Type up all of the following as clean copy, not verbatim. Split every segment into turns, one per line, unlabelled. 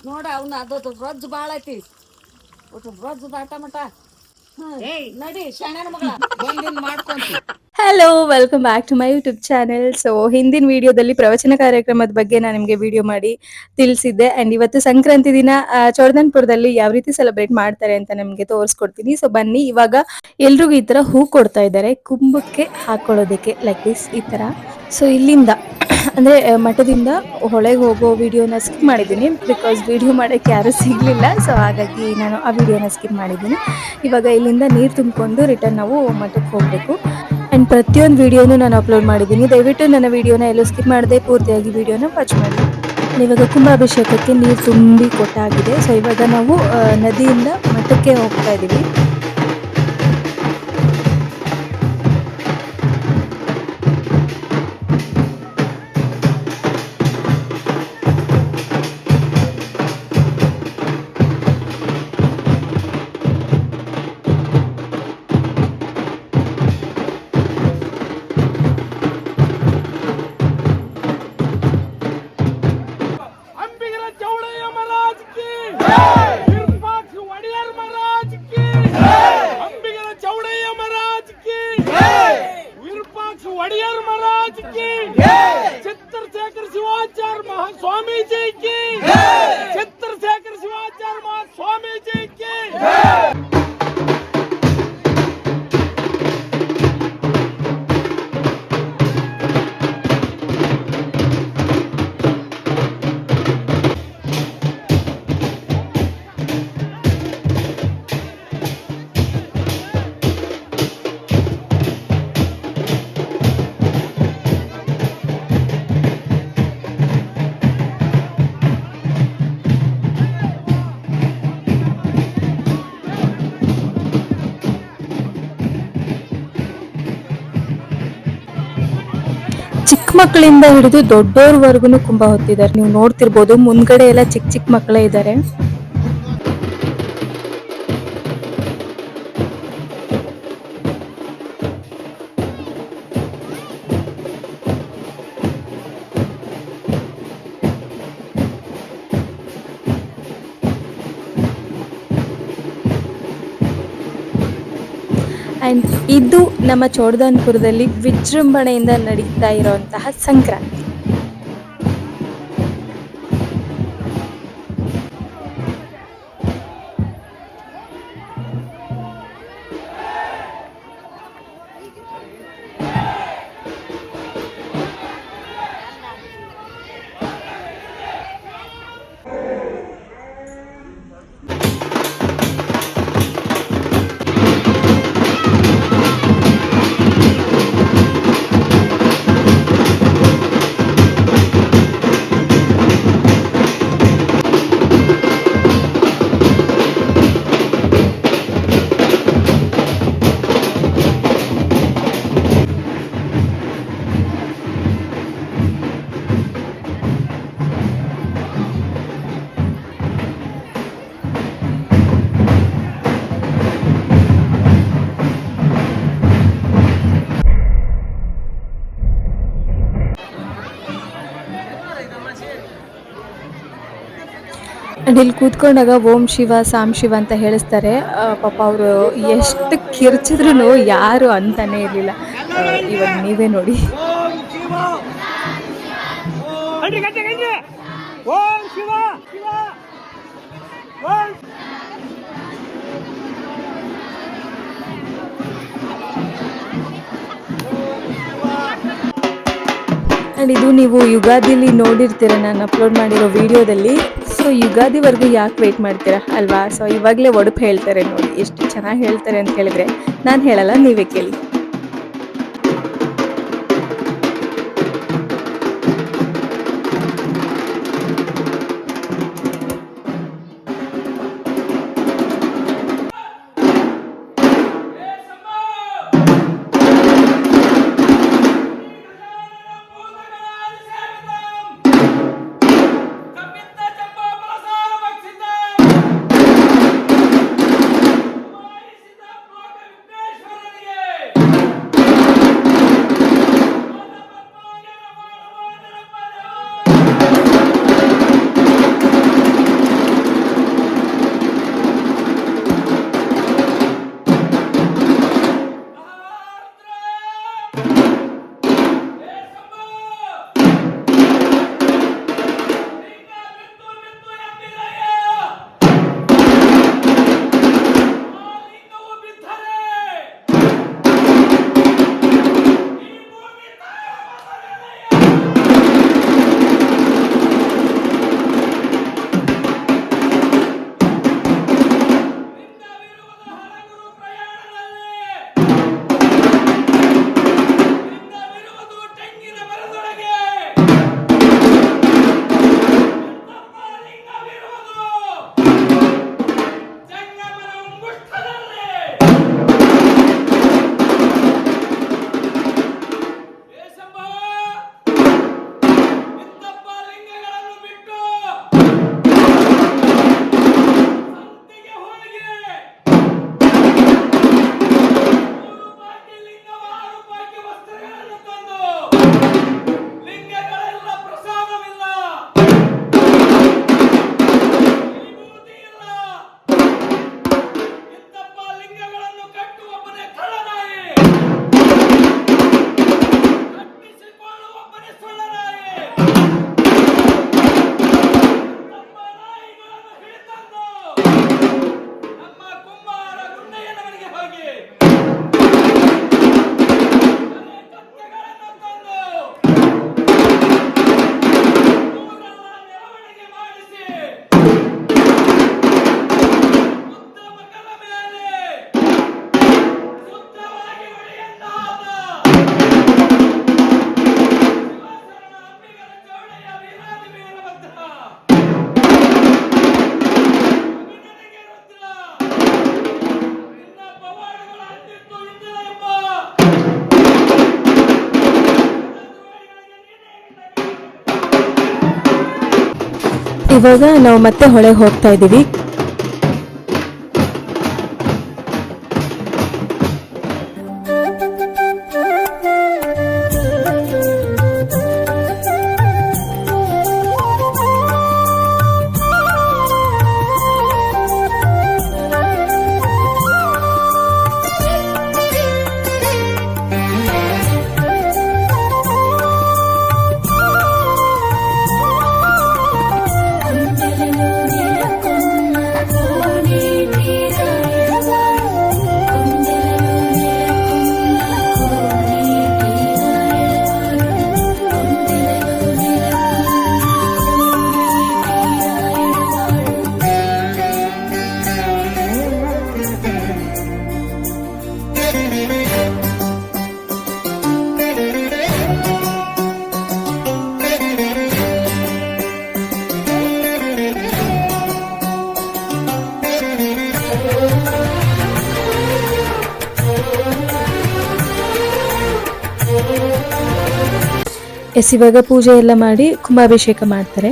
ನೋಡ ಅವ್ನ ಅದೊಂದು ರೊಜ್ಜು ಬಾಳ ಐತಿ ಒಟ್ಟು ರೊಜ್ಜದ ಆಟ ಮಟ ನಡಿ ಶಾಣ್ಯಾನ ಮಗಳ ಬಂದಿನ್ ಮಾಡ್ಕೊಂತಿ.
Hello, welcome back to my YouTube channel. So ಹಿಂದಿನ ವಿಡಿಯೋದಲ್ಲಿ ಪ್ರವಚನ ಕಾರ್ಯಕ್ರಮದ ಬಗ್ಗೆ ನಾನು ನಿಮಗೆ ವಿಡಿಯೋ ಮಾಡಿ ತಿಳಿಸಿದ್ದೆ. ಅಂಡ್ ಇವತ್ತು ಸಂಕ್ರಾಂತಿ ದಿನ ಚೌಡನ್ಪುರದಲ್ಲಿ ಯಾವ ರೀತಿ ಸೆಲೆಬ್ರೇಟ್ ಮಾಡ್ತಾರೆ ಅಂತ ನಿಮಗೆ ತೋರಿಸ್ಕೊಡ್ತೀನಿ. ಸೊ ಬನ್ನಿ. ಇವಾಗ ಎಲ್ರಿಗೂ ಈ ತರ ಹೂ ಕೊಡ್ತಾ ಇದ್ದಾರೆ ಕುಂಭಕ್ಕೆ ಹಾಕೊಳ್ಳೋದಕ್ಕೆ, ಲೈಕ್ ದಿಸ್ ಈ ತರ. ಸೊ ಇಲ್ಲಿಂದ ಅಂದ್ರೆ ಮಠದಿಂದ ಹೊಳೆಗೆ ಹೋಗೋ ವಿಡಿಯೋನ ಸ್ಕಿಪ್ ಮಾಡಿದ್ದೀನಿ, ಬಿಕಾಸ್ ವಿಡಿಯೋ ಮಾಡೋಕ್ಕೆ ಯಾರೂ ಸಿಗಲಿಲ್ಲ. ಸೊ ಹಾಗಾಗಿ ನಾನು ಆ ವಿಡಿಯೋನ ಸ್ಕಿಪ್ ಮಾಡಿದ್ದೀನಿ. ಇವಾಗ ಇಲ್ಲಿಂದ ನೀರು ತುಂಬಿಕೊಂಡು ರಿಟರ್ನ್ ನಾವು ಮಠಕ್ಕೆ ಹೋಗಬೇಕು. ಆ್ಯಂಡ್ ಪ್ರತಿಯೊಂದು ವಿಡಿಯೋನು ನಾನು ಅಪ್ಲೋಡ್ ಮಾಡಿದ್ದೀನಿ. ದಯವಿಟ್ಟು ನನ್ನ ವಿಡಿಯೋನ ಎಲ್ಲೂ ಸ್ಕಿಪ್ ಮಾಡದೆ ಪೂರ್ತಿಯಾಗಿ ವಿಡಿಯೋನ ವಾಚ್ ಮಾಡಿ. ಇವಾಗ ಕುಂಭಾಭಿಷೇಕಕ್ಕೆ ನೀರು ತುಂಬಿ ಕೊಟ್ಟಾಗಿದೆ. ಸೊ ಇವಾಗ ನಾವು ನದಿಯಿಂದ ಮಠಕ್ಕೆ ಹೋಗ್ತಾ ಇದ್ದೀವಿ. ಚಿಕ್ಕ ಮಕ್ಕಳಿಂದ ಹಿಡಿದು ದೊಡ್ಡೋರ್ವರೆಗೂ ಕುಂಭ ಹೊತ್ತಿದ್ದಾರೆ. ನೀವು ನೋಡ್ತಿರ್ಬೋದು, ಮುಂದ್ಗಡೆ ಎಲ್ಲ ಚಿಕ್ಕ ಚಿಕ್ಕ ಮಕ್ಕಳೇ ಇದ್ದಾರೆ. ಆ್ಯಂಡ್ ಇದು ನಮ್ಮ ಚೌಡನ್ಪುರದಲ್ಲಿ ವಿಜೃಂಭಣೆಯಿಂದ ನಡೀತಾ ಇರುವಂತಹ ಸಂಕ್ರಾಂತಿ. ಅಂಡ್ ಇಲ್ಲಿ ಕೂತ್ಕೊಂಡಾಗ ಓಂ ಶಿವ ಸಾಂ ಶಿವ ಅಂತ ಹೇಳಿಸ್ತಾರೆ. ಪಾಪ ಅವರು ಎಷ್ಟು ಕಿರ್ಚಿದ್ರು ಯಾರು ಅಂತಾನೆ ಇರಲಿಲ್ಲ. ಇವಾಗ ನೀವೇ ನೋಡಿ. ಆ್ಯಂಡ್ ಇದು ನೀವು ಯುಗಾದಿಲಿ ನೋಡಿರ್ತೀರ ನಾನು ಅಪ್ಲೋಡ್ ಮಾಡಿರೋ ವಿಡಿಯೋದಲ್ಲಿ. ಸೊ ಯುಗಾದಿವರೆಗೂ ಯಾಕೆ ವೆಯ್ಟ್ ಮಾಡ್ತೀರಾ ಅಲ್ವಾ? ಸೊ ಇವಾಗಲೇ ಒಡಪು ಹೇಳ್ತಾರೆ ನೋಡಿ, ಎಷ್ಟು ಚೆನ್ನಾಗಿ ಹೇಳ್ತಾರೆ ಅಂತ ಹೇಳಿದ್ರೆ ನಾನು ಹೇಳಲ್ಲ, ನೀವೇ ಕೇಳಿ. ಇವಾಗ ನಾವು ಮತ್ತೆ ಹೊಳೆಗೆ ಹೋಗ್ತಾ ಇದ್ದೀವಿ. ಇವಾಗ ಪೂಜೆ ಎಲ್ಲ ಮಾಡಿ ಕುಂಭಾಭಿಷೇಕ ಮಾಡ್ತಾರೆ.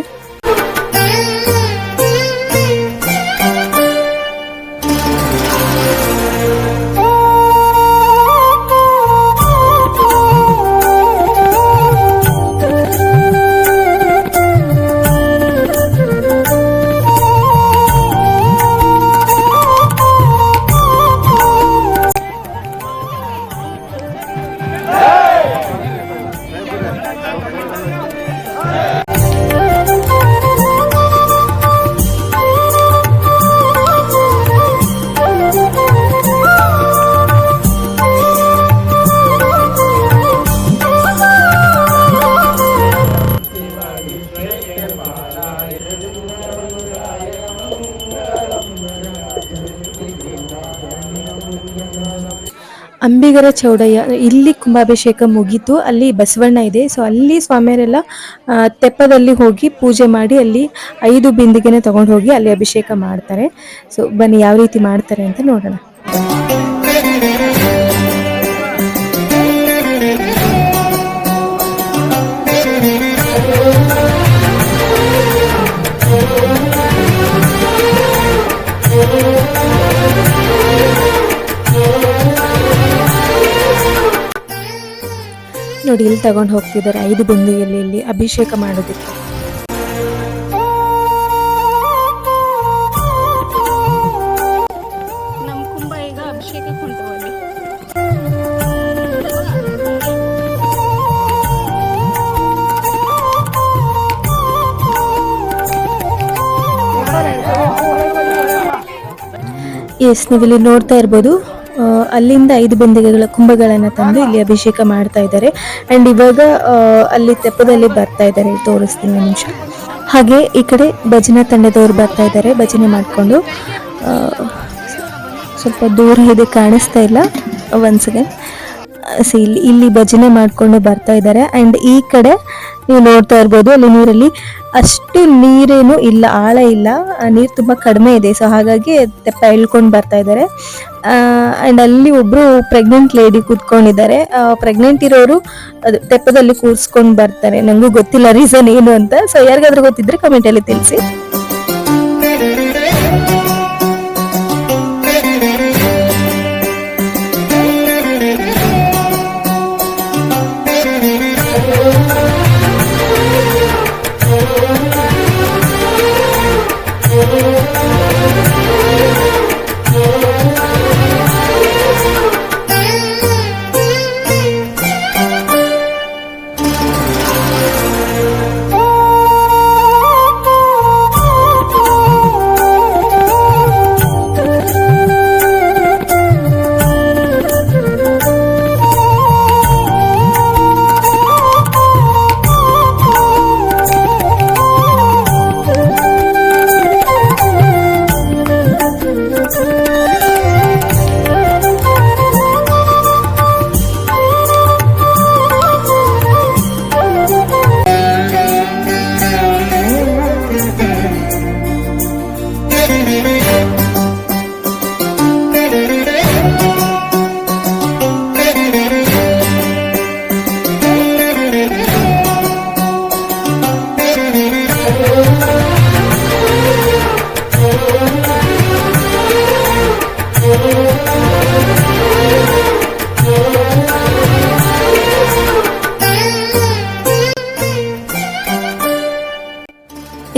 ಅಂಬಿಗರ ಚೌಡಯ್ಯ ಇಲ್ಲಿ ಕುಂಭಾಭಿಷೇಕ ಮುಗೀತು. ಅಲ್ಲಿ ಬಸವಣ್ಣ ಇದೆ. ಸೊ ಅಲ್ಲಿ ಸ್ವಾಮಿಯರೆಲ್ಲ ತೆಪ್ಪದಲ್ಲಿ ಹೋಗಿ ಪೂಜೆ ಮಾಡಿ ಅಲ್ಲಿ 5 ಬಿಂದಿಗೆನ ತಗೊಂಡು ಹೋಗಿ ಅಲ್ಲಿ ಅಭಿಷೇಕ ಮಾಡ್ತಾರೆ. ಸೊ ಬನ್ನಿ ಯಾವ ರೀತಿ ಮಾಡ್ತಾರೆ ಅಂತ ನೋಡೋಣ. ನೋಡಿ ಇಲ್ಲಿ ತಗೊಂಡು ಹೋಗ್ತಿದ್ದಾರೆ 5 ಬಿಂದಿಗೆಯಲ್ಲಿ ಇಲ್ಲಿ ಅಭಿಷೇಕ ಮಾಡೋದಕ್ಕೆ.
ನಮ್ಮ ಕುಂಭ ಈಗ ಅಭಿಷೇಕಕ್ಕೆ ಹೊಂಟವಲ್ಲಿ.
ಎಸ್ ನೀವಿಲ್ಲಿ ನೋಡ್ತಾ ಇರ್ಬೋದು, ಅಲ್ಲಿಂದ 5 ಬಿಂದಿಗೆಗಳ ಕುಂಭಗಳನ್ನು ತಂದು ಇಲ್ಲಿ ಅಭಿಷೇಕ ಮಾಡ್ತಾ ಇದ್ದಾರೆ. ಆ್ಯಂಡ್ ಇವಾಗ ಅಲ್ಲಿ ತೆಪ್ಪದಲ್ಲಿ ಬರ್ತಾ ಇದ್ದಾರೆ, ತೋರಿಸ್ತೀನಿ ನಿಮಿಷ. ಹಾಗೆ ಈ ಕಡೆ ಭಜನಾ ತಂಡದವ್ರು ಬರ್ತಾ ಇದ್ದಾರೆ ಭಜನೆ ಮಾಡಿಕೊಂಡು. ಸ್ವಲ್ಪ ದೂರ ಇದೆ, ಕಾಣಿಸ್ತಾ ಇಲ್ಲ. One second. ಇಲ್ಲಿ ಭಜನೆ ಮಾಡಿಕೊಂಡು ಬರ್ತಾ ಇದ್ದಾರೆ. ಆ್ಯಂಡ್ ಈ ಕಡೆ ನೀವು ನೋಡ್ತಾ ಇರ್ಬೋದು, ಅಲ್ಲಿ ನೀರಲ್ಲಿ ಅಷ್ಟು ನೀರೇನು ಇಲ್ಲ, ಆಳ ಇಲ್ಲ, ನೀರು ತುಂಬ ಕಡಿಮೆ ಇದೆ. ಸೊ ಹಾಗಾಗಿ ತೆಪ್ಪ ಇಳ್ಕೊಂಡು ಬರ್ತಾ ಇದ್ದಾರೆ. ಆ್ಯಂಡ್ ಅಲ್ಲಿ ಒಬ್ಬರು ಪ್ರೆಗ್ನೆಂಟ್ ಲೇಡಿ ಕೂತ್ಕೊಂಡಿದ್ದಾರೆ. ಪ್ರೆಗ್ನೆಂಟ್ ಇರೋರು ಅದು ತೆಪ್ಪದಲ್ಲಿ ಕೂರಿಸ್ಕೊಂಡು ಬರ್ತಾರೆ. ನನಗೂ ಗೊತ್ತಿಲ್ಲ ರೀಸನ್ ಏನು ಅಂತ. ಸೊ ಯಾರಿಗಾದ್ರೂ ಗೊತ್ತಿದ್ರೆ ಕಮೆಂಟಲ್ಲಿ ತಿಳಿಸಿ.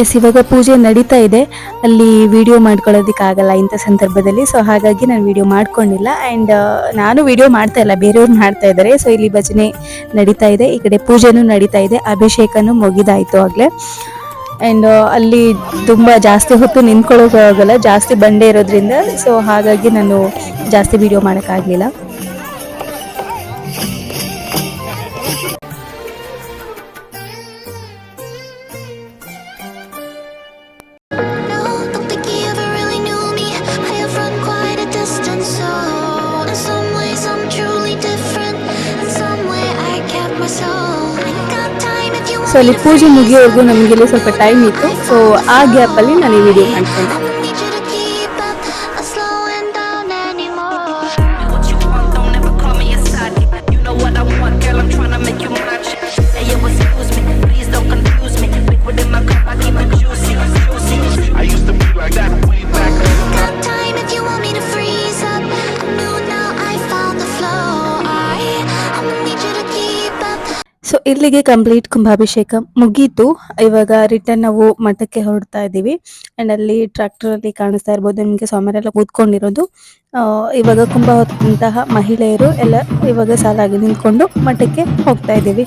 ಎಸ್, ಇವಾಗ ಪೂಜೆ ನಡೀತಾ ಇದೆ. ಅಲ್ಲಿ ವಿಡಿಯೋ ಮಾಡ್ಕೊಳ್ಳೋದಕ್ಕಾಗಲ್ಲ ಇಂಥ ಸಂದರ್ಭದಲ್ಲಿ. ಸೊ ಹಾಗಾಗಿ ನಾನು ವಿಡಿಯೋ ಮಾಡ್ಕೊಂಡಿಲ್ಲ. ಆ್ಯಂಡ್ ನಾನು ವಿಡಿಯೋ ಮಾಡ್ತಾ ಇಲ್ಲ, ಬೇರೆಯವ್ರು ಮಾಡ್ತಾ ಇದ್ದಾರೆ. ಸೊ ಇಲ್ಲಿ ಭಜನೆ ನಡೀತಾ ಇದೆ, ಈ ಕಡೆ ಪೂಜೆನೂ ನಡೀತಾ ಇದೆ, ಅಭಿಷೇಕನೂ ಮುಗಿದಾಯಿತು ಆಗಲೇ. ಆ್ಯಂಡ್ ಅಲ್ಲಿ ತುಂಬ ಜಾಸ್ತಿ ಹೊತ್ತು ನಿಂತ್ಕೊಳ್ಳೋಕ್ಕಾಗಲ್ಲ, ಜಾಸ್ತಿ ಬಂಡೆ ಇರೋದ್ರಿಂದ. ಸೊ ಹಾಗಾಗಿ ನಾನು ಜಾಸ್ತಿ ವಿಡಿಯೋ ಮಾಡೋಕ್ಕಾಗಲಿಲ್ಲ. ಸೊ ಅಲ್ಲಿ ಪೂಜೆ ಮುಗಿಯೋವರೆಗೂ ನಮಗೆಲ್ಲ ಸ್ವಲ್ಪ ಟೈಮ್ ಇತ್ತು. ಸೊ ಆ ಗ್ಯಾಪಲ್ಲಿ ನಾನು ಈ ವಿಡಿಯೋ ಮಾಡ್ಕೊಂಡೆ. ಸೊ ಇಲ್ಲಿಗೆ ಕಂಪ್ಲೀಟ್ ಕುಂಭಾಭಿಷೇಕ ಮುಗೀತು. ಇವಾಗ ರಿಟರ್ನ್ ನಾವು ಮಠಕ್ಕೆ ಹೊರಡ್ತಾ ಇದ್ದೀವಿ. ಆ್ಯಂಡ್ ಅಲ್ಲಿ ಟ್ರ್ಯಾಕ್ಟರಲ್ಲಿ ಕಾಣಿಸ್ತಾ ಇರ್ಬೋದು ನಿಮಗೆ ಸ್ವಾಮಿಯರೆಲ್ಲ ಕೂತ್ಕೊಂಡಿರೋದು. ಇವಾಗ ಕುಂಭ ಹೊತ್ತಂತಹ ಮಹಿಳೆಯರು ಎಲ್ಲ ಇವಾಗ ಸಾಲಾಗಿ ನಿಂತ್ಕೊಂಡು ಮಠಕ್ಕೆ ಹೋಗ್ತಾ ಇದ್ದೀವಿ.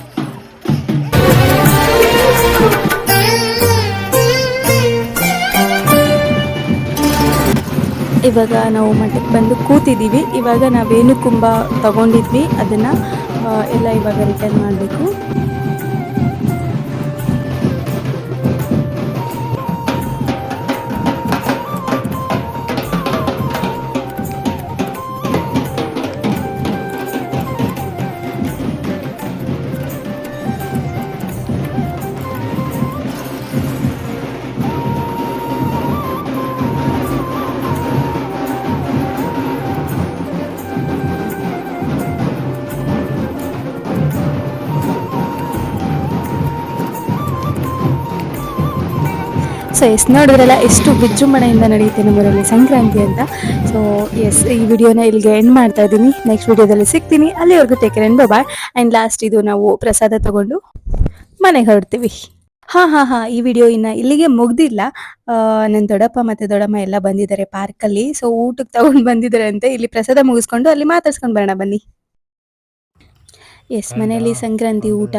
ಇವಾಗ ನಾವು ಮಠಕ್ಕೆ ಬಂದು ಕೂತಿದ್ದೀವಿ. ಇವಾಗ ನಾವೇನು ಕುಂಭ ತಗೊಂಡಿದ್ವಿ ಅದನ್ನು ಎಲ್ಲ ಇವಾಗ ರಿಟರ್ನ್ ಮಾಡಬೇಕು. ಸೊ ಎಸ್, ನೋಡಿದ್ರಲ್ಲ ಎಷ್ಟು ವಿಜೃಂಭಣೆಯಿಂದ ನಡೆಯುತ್ತೆ ನಮ್ಮೂರಲ್ಲಿ ಸಂಕ್ರಾಂತಿ ಅಂತ. ಸೊ ಎಸ್, ಈ ವಿಡಿಯೋನ ಇಲ್ಲಿಗೆ ಎಂಡ್ ಮಾಡ್ತಾ ಇದ್ದೀನಿ. ನೆಕ್ಸ್ಟ್ ವಿಡಿಯೋದಲ್ಲಿ ಸಿಗ್ತೀನಿ. ಅಲ್ಲಿವರೆಗೂ take care and bye. And last ಇದು ನಾವು ಪ್ರಸಾದ ತಗೊಂಡು ಮನೆಗೆ ಹೊರಡ್ತೀವಿ. ಹಾಂ, ಈ ವಿಡಿಯೋ ಇನ್ನು ಇಲ್ಲಿಗೆ ಮುಗ್ದಿಲ್ಲ. ನನ್ನ ದೊಡ್ಡಪ್ಪ ಮತ್ತು ದೊಡ್ಡಮ್ಮ ಎಲ್ಲ ಬಂದಿದ್ದಾರೆ ಪಾರ್ಕಲ್ಲಿ. ಸೊ ಊಟಕ್ಕೆ ತಗೊಂಡು ಬಂದಿದ್ದಾರೆ ಅಂತೆ. ಇಲ್ಲಿ ಪ್ರಸಾದ ಮುಗಿಸ್ಕೊಂಡು ಅಲ್ಲಿ ಮಾತಾಡ್ಸ್ಕೊಂಡು ಬರೋಣ ಬನ್ನಿ. ಎಸ್, ಮನೆಯಲ್ಲಿ ಸಂಕ್ರಾಂತಿ ಊಟ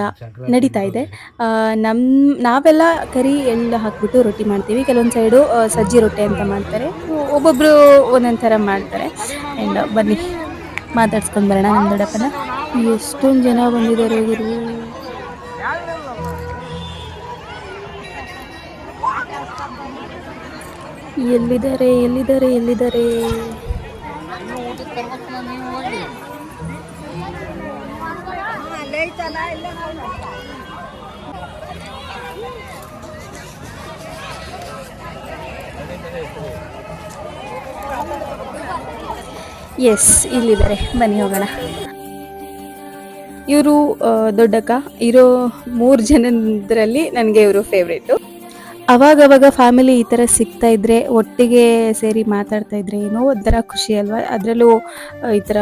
ನಡೀತಾ ಇದೆ. ನಾವೆಲ್ಲ ಕರಿ ಎಳ್ಳು ಹಾಕ್ಬಿಟ್ಟು ರೊಟ್ಟಿ ಮಾಡ್ತೀವಿ. ಕೆಲವೊಂದು ಸೈಡು ಸಜ್ಜಿ ರೊಟ್ಟಿ ಅಂತ ಮಾಡ್ತಾರೆ, ಒಬ್ಬೊಬ್ಬರು ಒಂದೊಂದು ಥರ ಮಾಡ್ತಾರೆ. ಆ್ಯಂಡ್ ಬನ್ನಿ ಮಾತಾಡ್ಸ್ಕೊಂಡು ಬರೋಣ ನಮ್ಮ ದೊಡ್ಡಪ್ಪನ. ಎಷ್ಟೊಂದು ಜನ ಬಂದಿದ್ದಾರೆ ಗುರು. ಎಲ್ಲಿದ್ದಾರೆ? ಎಸ್, ಇಲ್ಲಿದ್ದಾರೆ, ಬನ್ನಿ ಹೋಗೋಣ. ಇವರು ದೊಡ್ಡಕ್ಕ. ಇರೋ 3 ಜನರಲ್ಲಿ ನನಗೆ ಇವರು ಫೇವ್ರೇಟು. ಅವಾಗವಾಗ ಫ್ಯಾಮಿಲಿ ಈ ಥರ ಸಿಗ್ತಾ ಇದ್ರೆ, ಒಟ್ಟಿಗೆ ಸೇರಿ ಮಾತಾಡ್ತಾ ಇದ್ರೆ ಏನೋ ಒಂಥರ ಖುಷಿ ಅಲ್ವಾ. ಅದರಲ್ಲೂ ಈ ಥರ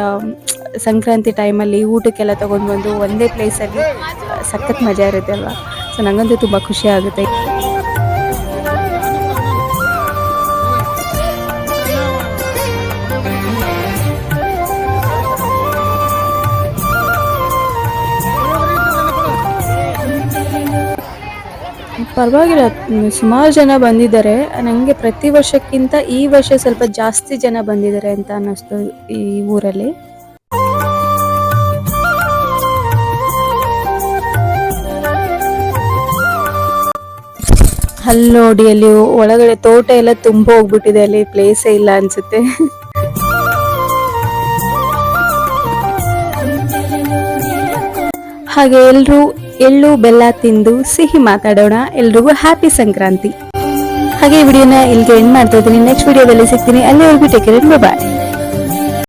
ಸಂಕ್ರಾಂತಿ ಟೈಮಲ್ಲಿ ಊಟಕ್ಕೆಲ್ಲ ತೊಗೊಂಡು ಬಂದು ಒಂದೇ ಪ್ಲೇಸಲ್ಲಿ ಸಖತ್ ಮಜಾ ಇರುತ್ತೆ ಅಲ್ವಾ. ಸೊ ನನಗಂತೂ ತುಂಬ ಖುಷಿ ಆಗುತ್ತೆ. ಪರವಾಗಿಲ್ಲ, ಸುಮಾರು ಜನ ಬಂದಿದ್ದಾರೆ. ನನಗೆ ಪ್ರತಿ ವರ್ಷಕ್ಕಿಂತ ಈ ವರ್ಷ ಸ್ವಲ್ಪ ಜಾಸ್ತಿ ಜನ ಬಂದಿದ್ದಾರೆ ಅಂತ ಅನ್ನಿಸ್ತು ಈ ಊರಲ್ಲಿ. ಅಲ್ಲಿ ನೋಡಿ, ಅಲ್ಲಿ ಒಳಗಡೆ ತೋಟ ಎಲ್ಲ ತುಂಬ ಹೋಗ್ಬಿಟ್ಟಿದೆ, ಅಲ್ಲಿ ಪ್ಲೇಸೇ ಇಲ್ಲ ಅನ್ಸುತ್ತೆ. ಹಾಗೆ ಎಲ್ಲರೂ ಎಳ್ಳು ಬೆಲ್ಲ ತಿಂದು ಸಿಹಿ ಮಾತಾಡೋಣ. ಎಲ್ರಿಗೂ ಹ್ಯಾಪಿ ಸಂಕ್ರಾಂತಿ. ಹಾಗೆ ಈ ವಿಡಿಯೋನ ಇಲ್ಲಿಗೆ ಎಂಡ್ ಮಾಡ್ತಾ ಇದ್ದೀನಿ. ನೆಕ್ಸ್ಟ್ ವಿಡಿಯೋದಲ್ಲಿ ಸಿಗ್ತೀನಿ. ಅಲ್ಲಿವರೆಗೂ ಟೇಕ್ ಕೇರ್, ಬಾಯ್.